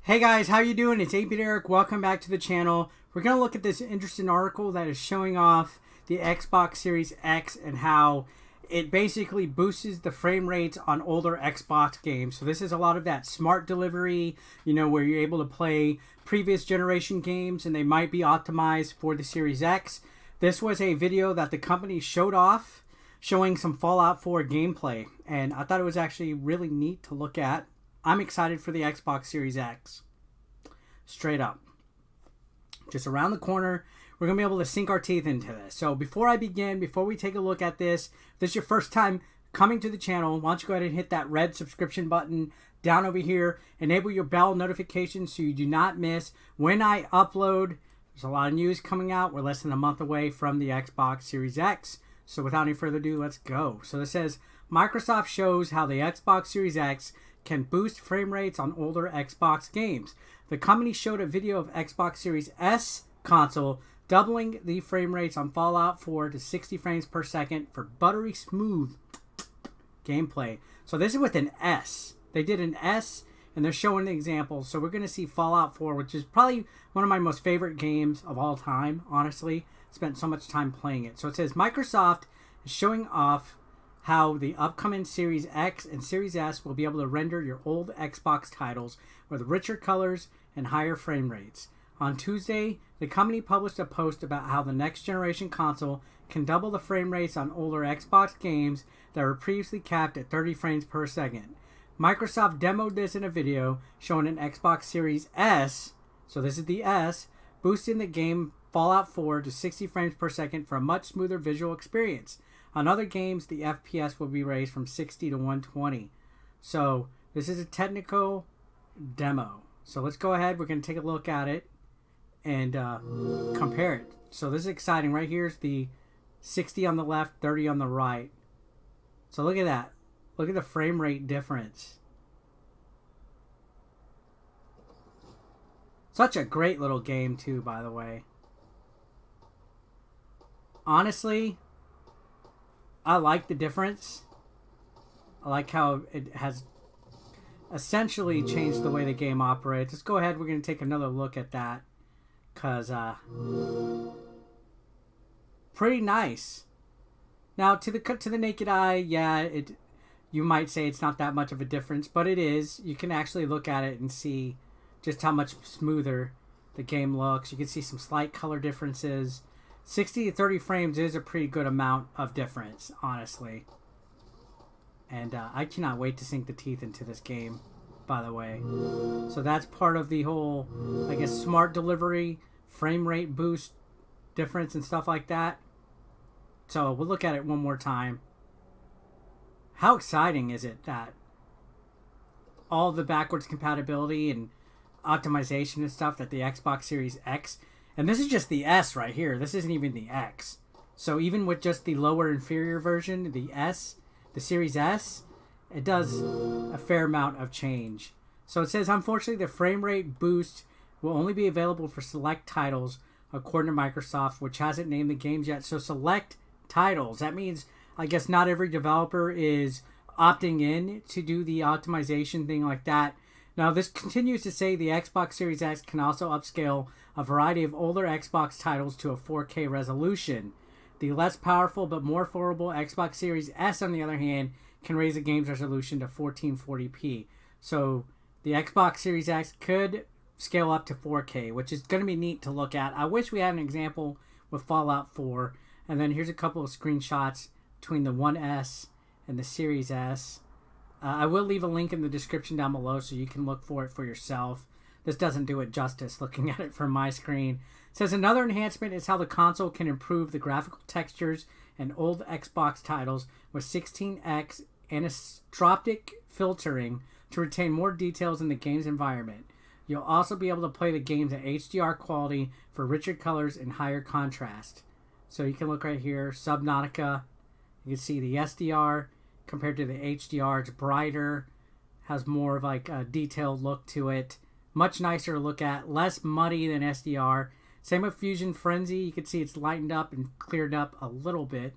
Hey guys, how you doing? It's 8-Bit Eric. Welcome back to the channel. We're going to look at this interesting article that is showing off the Xbox Series X and how it basically boosts the frame rates on older Xbox games. So this is a lot of that smart delivery, where you're able to play previous generation games and they might be optimized for the Series X. This was a video that the company showed off showing some Fallout 4 gameplay, and I thought it was actually really neat to look at. I'm excited for the Xbox Series X. Straight up. Just around the corner, we're going to be able to sink our teeth into this. So before I begin, before we take a look at this, if this is your first time coming to the channel, why don't you go ahead and hit that red subscription button down over here. Enable your bell notifications so you do not miss when I upload. There's a lot of news coming out. We're less than a month away from the Xbox Series X. So without any further ado, let's go. So this says, Microsoft shows how the Xbox Series X can boost frame rates on older Xbox games. The company showed a video of Xbox Series S console doubling the frame rates on Fallout 4 to 60 frames per second for buttery smooth gameplay. So this is with an S. They did an S and they're showing the example. So we're going to see Fallout 4, which is probably one of my most favorite games of all time, honestly. Spent so much time playing it. So it says Microsoft is showing off how the upcoming Series X and Series S will be able to render your old Xbox titles with richer colors and higher frame rates. On Tuesday, the company published a post about how the next generation console can double the frame rates on older Xbox games that were previously capped at 30 frames per second. Microsoft demoed this in a video showing an Xbox Series S, so this is the S, boosting the game Fallout 4 to 60 frames per second for a much smoother visual experience. On other games, the FPS will be raised from 60 to 120. So this is a technical demo. So let's go ahead. We're going to take a look at it and compare it. So this is exciting. Right here is the 60 on the left, 30 on the right. So look at that. Look at the frame rate difference. Such a great little game too, by the way. Honestly, I like the difference. I like how it has essentially changed the way the game operates. Let's go ahead. We're going to take another look at that. Because, pretty nice. Now, to the naked eye, yeah, you might say it's not that much of a difference. But it is. You can actually look at it and see just how much smoother the game looks. You can see some slight color differences. 60 to 30 frames is a pretty good amount of difference, honestly. And I cannot wait to sink the teeth into this game, by the way. So that's part of the whole, I guess, smart delivery, frame rate boost difference and stuff like that. So we'll look at it one more time. How exciting is it that all the backwards compatibility and optimization and stuff that the Xbox Series X... And this is just the S right here. This isn't even the X. So even with just the lower inferior version, the S, the Series S, it does a fair amount of change. So it says, unfortunately, the frame rate boost will only be available for select titles, according to Microsoft, which hasn't named the games yet. So select titles. That means, I guess, not every developer is opting in to do the optimization thing like that. Now, this continues to say the Xbox Series X can also upscale a variety of older Xbox titles to a 4K resolution. The less powerful but more affordable Xbox Series S, on the other hand, can raise the game's resolution to 1440p. So the Xbox Series X could scale up to 4K, which is going to be neat to look at. I wish we had an example with Fallout 4. And then here's a couple of screenshots between the 1S and the Series S. I will leave a link in the description down below so you can look for it for yourself. This doesn't do it justice looking at it from my screen. It says another enhancement is how the console can improve the graphical textures and old Xbox titles with 16x anisotropic filtering to retain more details in the game's environment. You'll also be able to play the games at HDR quality for richer colors and higher contrast. So you can look right here, Subnautica. You can see the SDR compared to the HDR. It's brighter, has more of like a detailed look to it. Much nicer to look at, less muddy than SDR. Same with Fusion Frenzy. You can see it's lightened up and cleared up a little bit.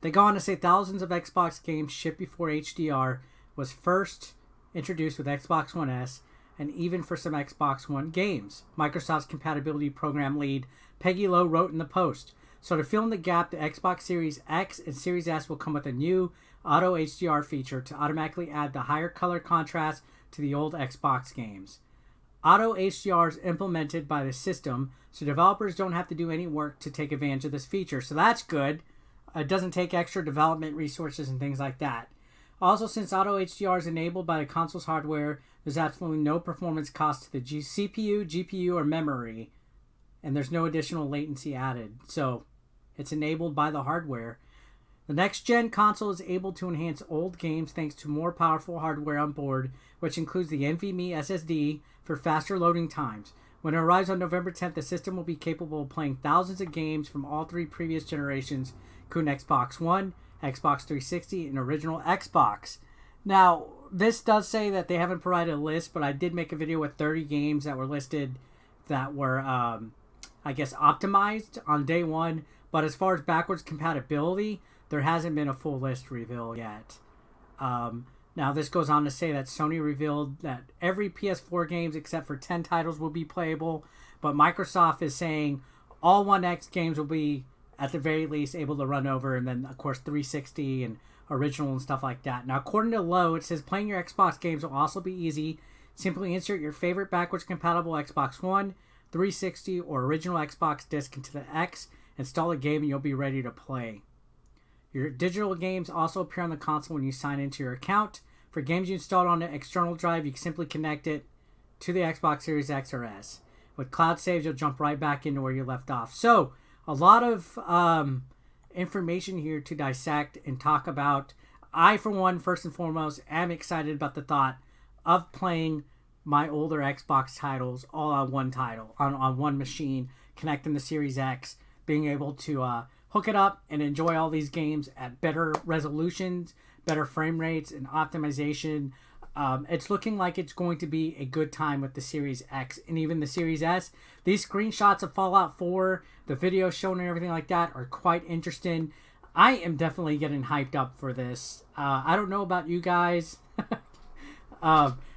They go on to say thousands of Xbox games shipped before HDR was first introduced with Xbox One S. and even for some Xbox One games. Microsoft's compatibility program lead, Peggy Lowe, wrote in the post. So to fill in the gap, the Xbox Series X and Series S will come with a new Auto HDR feature to automatically add the higher color contrast to the old Xbox games. Auto HDR is implemented by the system, so developers don't have to do any work to take advantage of this feature. So that's good. It doesn't take extra development resources and things like that. Also, since Auto HDR is enabled by the console's hardware, there's absolutely no performance cost to the CPU, GPU, or memory, and there's no additional latency added. So it's enabled by the hardware. The next-gen console is able to enhance old games thanks to more powerful hardware on board, which includes the NVMe SSD for faster loading times. When it arrives on November 10th, the system will be capable of playing thousands of games from all three previous generations, including Xbox One, Xbox 360, and original Xbox. Now, this does say that they haven't provided a list, but I did make a video with 30 games that were listed that were, I guess, optimized on day one. But as far as backwards compatibility, there hasn't been a full list reveal yet. Now, this goes on to say that Sony revealed that every PS4 games except for 10 titles will be playable, but Microsoft is saying all One X games will be, at the very least, able to run over, and then, of course, 360 and original and stuff like that. Now, according to Lowe, it says playing your Xbox games will also be easy. Simply insert your favorite backwards compatible Xbox One, 360, or original Xbox disc into the X, install a game, and you'll be ready to play. Your digital games also appear on the console when you sign into your account. For games you installed on an external drive, you can simply connect it to the Xbox Series X or S. With cloud saves, you'll jump right back into where you left off. So, a lot of information here to dissect and talk about. I, for one, first and foremost, am excited about the thought of playing my older Xbox titles all on one title, on one machine, connecting the Series X, being able to hook it up and enjoy all these games at better resolutions, better frame rates, and optimization. It's looking like it's going to be a good time with the Series X and even the Series S. These screenshots of Fallout 4, the video shown and everything like that are quite interesting. I am definitely getting hyped up for this. I don't know about you guys.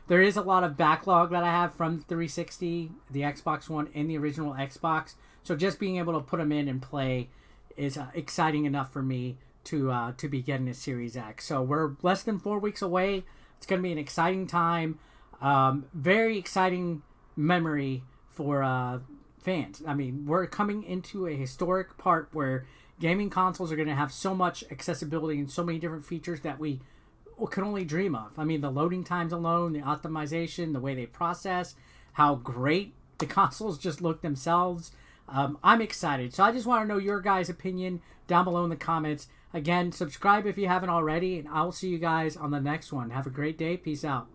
There is a lot of backlog that I have from 360, the Xbox One, and the original Xbox. So just being able to put them in and play is exciting enough for me to be getting a Series X. So we're less than 4 weeks away. It's going to be an exciting time. Very exciting memory for fans. I mean, we're coming into a historic part where gaming consoles are going to have so much accessibility and so many different features that we can only dream of. I mean, the loading times alone, the optimization, the way they process, how great the consoles just look themselves. I'm excited. So I just want to know your guys' opinion down below in the comments. Again, subscribe if you haven't already, and I'll see you guys on the next one. Have a great day. Peace out.